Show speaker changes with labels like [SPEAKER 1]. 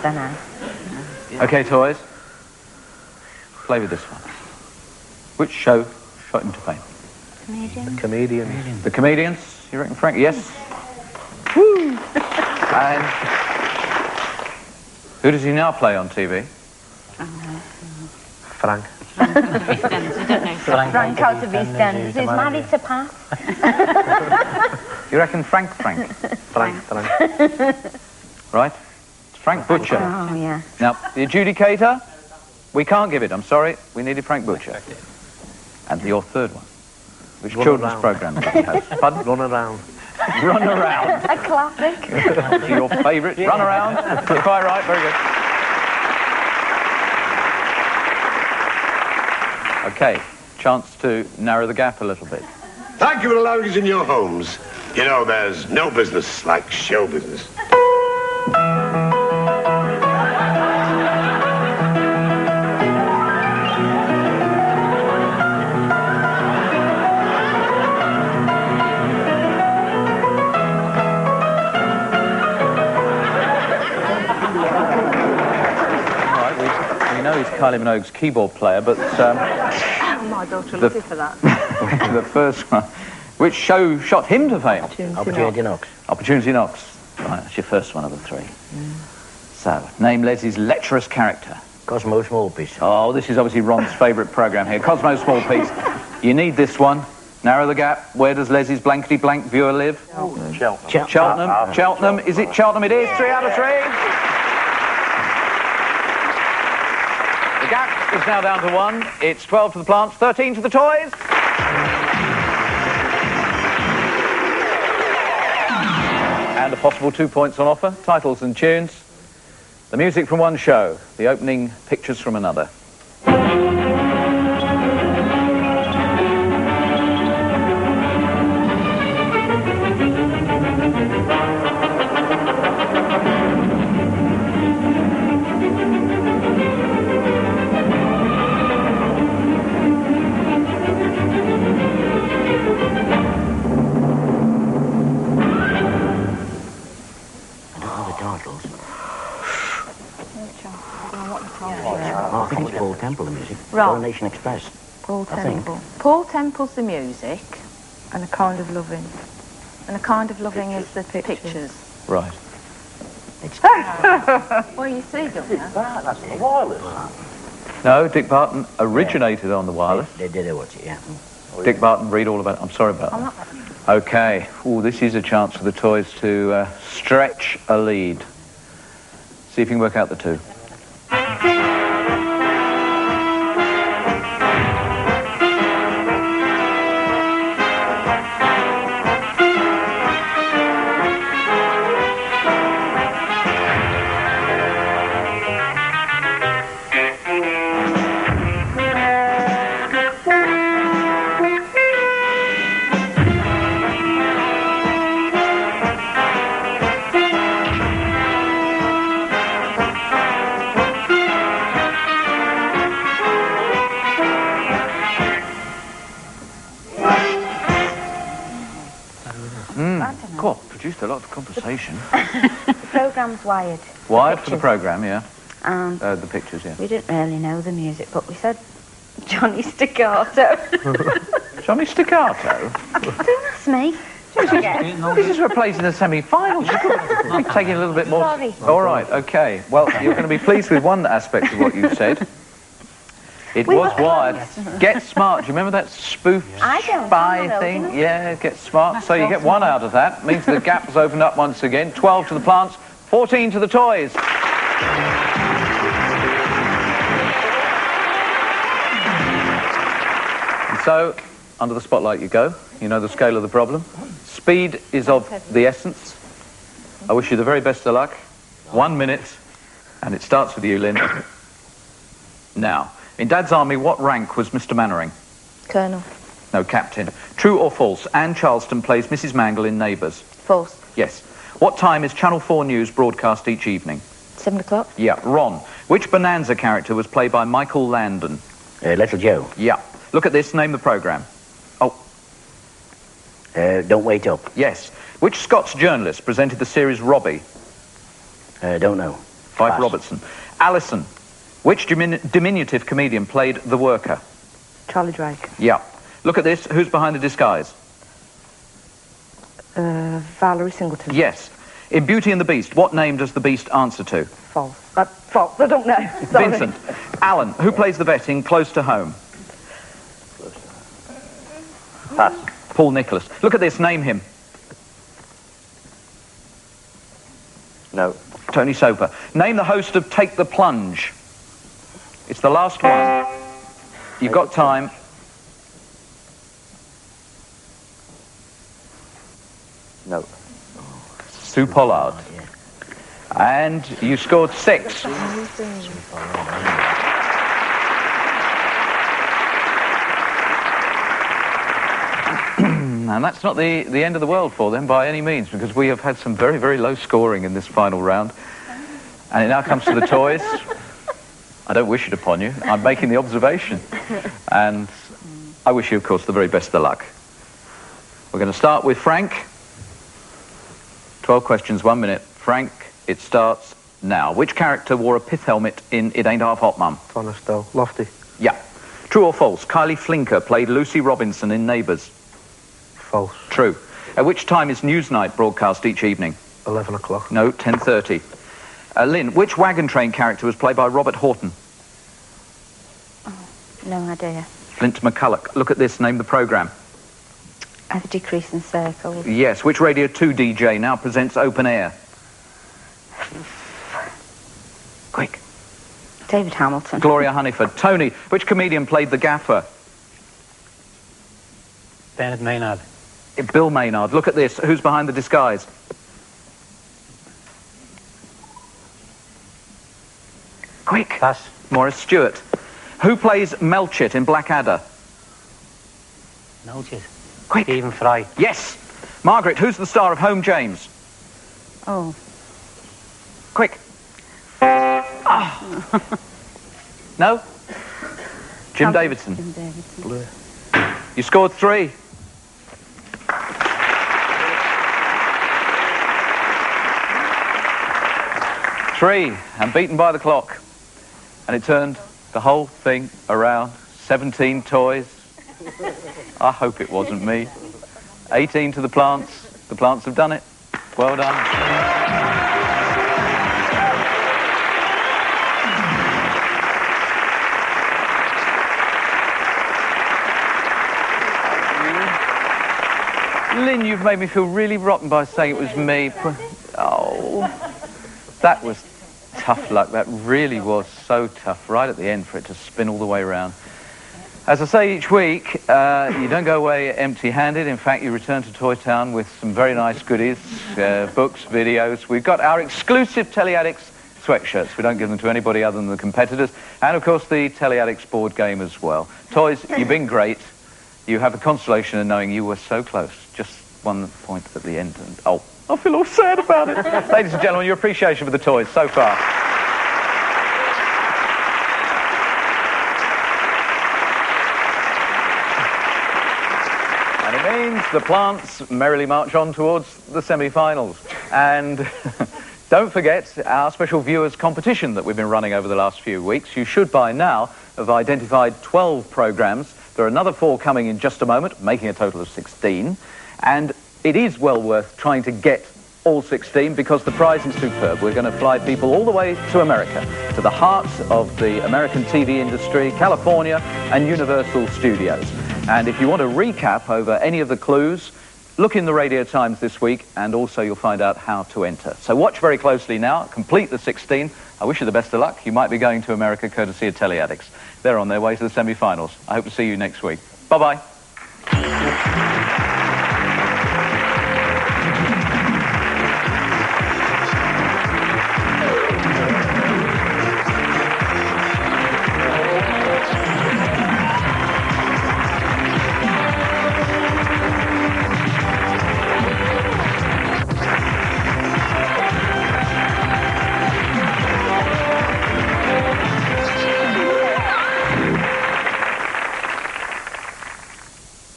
[SPEAKER 1] Yes, I know.
[SPEAKER 2] Okay, toys. Play with this one. Which show shot him to fame?
[SPEAKER 1] Comedian.
[SPEAKER 3] Comedian.
[SPEAKER 2] The Comedians, you reckon, Frank? Yes. Woo! And who does he now play on TV?
[SPEAKER 3] Frank.
[SPEAKER 1] Frank out of EastEnders. He's married to Pat.
[SPEAKER 2] You reckon Frank?
[SPEAKER 3] Frank.
[SPEAKER 2] Right? It's Frank Butcher.
[SPEAKER 1] Oh, yeah.
[SPEAKER 2] Now, the adjudicator, we can't give it, I'm sorry. We needed Frank Butcher. And your third one. Which children's programme did you have? Pardon?
[SPEAKER 3] Run around.
[SPEAKER 2] Run Around.
[SPEAKER 1] A classic.
[SPEAKER 2] Your favourite? Yeah. Run Around. Quite right, very good. Okay, chance to narrow the gap a little bit.
[SPEAKER 4] Thank you for allowing us in your homes. You know, there's no business like show business.
[SPEAKER 2] He's Kylie Minogue's keyboard player, but
[SPEAKER 5] my daughter looking for that.
[SPEAKER 2] the first one. Which show shot him to fame?
[SPEAKER 3] Opportunity Knocks.
[SPEAKER 2] Opportunity Knocks. Right, that's your first one of the three. So, name Leslie's lecherous character.
[SPEAKER 3] Cosmo Smallpiece.
[SPEAKER 2] Oh, this is obviously Ron's favourite programme here. Cosmo Smallpiece. You need this one. Narrow the gap. Where does Leslie's blankety-blank viewer live?
[SPEAKER 3] Cheltenham.
[SPEAKER 2] Cheltenham. Cheltenham. Is it Cheltenham? It is. 3 out of 3. The gap is now down to 1. It's 12 to the plants, 13 to the toys. And a possible 2 points on offer. Titles and tunes. The music from one show. The opening pictures from another.
[SPEAKER 3] I think it's Paul Temple, the music.
[SPEAKER 5] Right.
[SPEAKER 3] Coronation Express.
[SPEAKER 5] Paul Temple. Paul Temple's the music.
[SPEAKER 6] And A Kind of Loving.
[SPEAKER 5] And A Kind of Loving is the pictures.
[SPEAKER 2] Right.
[SPEAKER 5] Well, you see, don't you?
[SPEAKER 3] That's the wireless.
[SPEAKER 2] No, Dick Barton originated on the wireless.
[SPEAKER 3] They did watch it, yeah.
[SPEAKER 2] Dick Barton, read all about it. I'm sorry about that. Okay. Ooh, this is a chance for the toys to stretch a lead. See if you can work out the two. God, produced a lot of conversation.
[SPEAKER 1] The programme's wired.
[SPEAKER 2] Wired for the programme, yeah.
[SPEAKER 1] And
[SPEAKER 2] the pictures, yeah.
[SPEAKER 1] we didn't really know the music, but we said Johnny Staccato.
[SPEAKER 2] Johnny Staccato?
[SPEAKER 1] Don't ask me.
[SPEAKER 2] This is replacing the semi-finals. You've got to be taking a little bit more.
[SPEAKER 1] Sorry.
[SPEAKER 2] All right, okay. Well, you're going to be pleased with one aspect of what you've said. It was wired. Get Smart. Do you remember that spoof spy thing? Yeah, Get Smart. So you get 1 out of that. Means the gap has opened up once again. 12 to the plants, 14 to the toys. And so, under the spotlight you go. You know the scale of the problem. Speed is of the essence. I wish you the very best of luck. 1 minute, and it starts with you, Lynn. Now. In Dad's Army, what rank was Mr. Mannering?
[SPEAKER 6] Colonel.
[SPEAKER 2] No, Captain. True or false? Anne Charleston plays Mrs. Mangle in Neighbours.
[SPEAKER 6] False.
[SPEAKER 2] Yes. What time is Channel 4 News broadcast each evening?
[SPEAKER 6] 7 o'clock.
[SPEAKER 2] Yeah. Ron. Which Bonanza character was played by Michael Landon?
[SPEAKER 3] Little Joe.
[SPEAKER 2] Yeah. Look at this. Name the programme. Oh.
[SPEAKER 3] Don't Wait Up.
[SPEAKER 2] Yes. Which Scots journalist presented the series Robbie?
[SPEAKER 3] Don't know.
[SPEAKER 2] Fife Robertson. Alison, which diminutive comedian played the worker?
[SPEAKER 1] Charlie Drake.
[SPEAKER 2] Yeah. Look at this. Who's behind the disguise?
[SPEAKER 1] Valerie Singleton.
[SPEAKER 2] Yes. In Beauty and the Beast, what name does the Beast answer to?
[SPEAKER 1] False. False. I don't know. Sorry.
[SPEAKER 2] Vincent. Alan, who plays the vet in Close to Home?
[SPEAKER 3] Pass.
[SPEAKER 2] Paul Nicholas. Look at this. Name him.
[SPEAKER 3] No.
[SPEAKER 2] Tony Soper. Name the host of Take the Plunge. It's the last one. You've got time.
[SPEAKER 3] No.
[SPEAKER 2] Sue Pollard. And you scored 6. And that's not the end of the world for them by any means, because we have had some very, very low scoring in this final round. And it now comes to the toys. I don't wish it upon you. I'm making the observation. And I wish you, of course, the very best of luck. We're going to start with Frank. 12 questions, 1 minute. Frank, it starts now. Which character wore a pith helmet in It Ain't Half Hot, Mum?
[SPEAKER 7] Connor Stowe. Lofty.
[SPEAKER 2] Yeah. True or false? Kylie Flinker played Lucy Robinson in Neighbours.
[SPEAKER 7] False.
[SPEAKER 2] True. At which time is Newsnight broadcast each evening?
[SPEAKER 7] 11 o'clock.
[SPEAKER 2] No, 10:30. Lynn, which wagon train character was played by Robert Horton?
[SPEAKER 1] No idea.
[SPEAKER 2] Flint McCulloch. Look at this. Name the programme.
[SPEAKER 1] The Decreasing Circle.
[SPEAKER 2] Yes. Which Radio 2 DJ now presents Open Air? Quick.
[SPEAKER 1] David Hamilton.
[SPEAKER 2] Gloria Hunniford. Tony, which comedian played the gaffer?
[SPEAKER 3] Bernard Maynard.
[SPEAKER 2] Bill Maynard. Look at this. Who's behind the disguise? Quick.
[SPEAKER 3] Pass.
[SPEAKER 2] Maurice Stewart. Who plays Melchett in Blackadder?
[SPEAKER 3] Melchett.
[SPEAKER 2] Quick.
[SPEAKER 3] Stephen Fry.
[SPEAKER 2] Yes. Margaret, who's the star of Home James?
[SPEAKER 1] Oh.
[SPEAKER 2] Quick. Ah. No? Jim Davidson.
[SPEAKER 1] Jim Davidson.
[SPEAKER 7] Blue.
[SPEAKER 2] You scored 3. And beaten by the clock. And it turned the whole thing around. 17 toys. I hope it wasn't me. 18 to the plants. The plants have done it. Well done. Lynn, you've made me feel really rotten by saying it was me. Oh, that was tough luck. That really was so tough right at the end for it to spin all the way around. As I say each week, you don't go away empty-handed. In fact, you return to Toy Town with some very nice goodies, books, videos. We've got our exclusive Telly Addicts sweatshirts. We don't give them to anybody other than the competitors. And, of course, the Telly Addicts board game as well. Toys, you've been great. You have the consolation of knowing you were so close. Just 1 point at the end. And, oh, I feel all sad about it. Ladies and gentlemen, your appreciation for the toys so far. And it means the plants merrily march on towards the semi-finals. And don't forget our special viewers competition that we've been running over the last few weeks. You should by now have identified 12 programmes. There are another 4 coming in just a moment, making a total of 16. And it is well worth trying to get all 16 because the prize is superb. We're going to fly people all the way to America, to the heart of the American TV industry, California and Universal Studios. And if you want a recap over any of the clues, look in the Radio Times this week, and also you'll find out how to enter. So watch very closely now, complete the 16. I wish you the best of luck. You might be going to America courtesy of Telly Addicts. They're on their way to the semi-finals. I hope to see you next week. Bye-bye.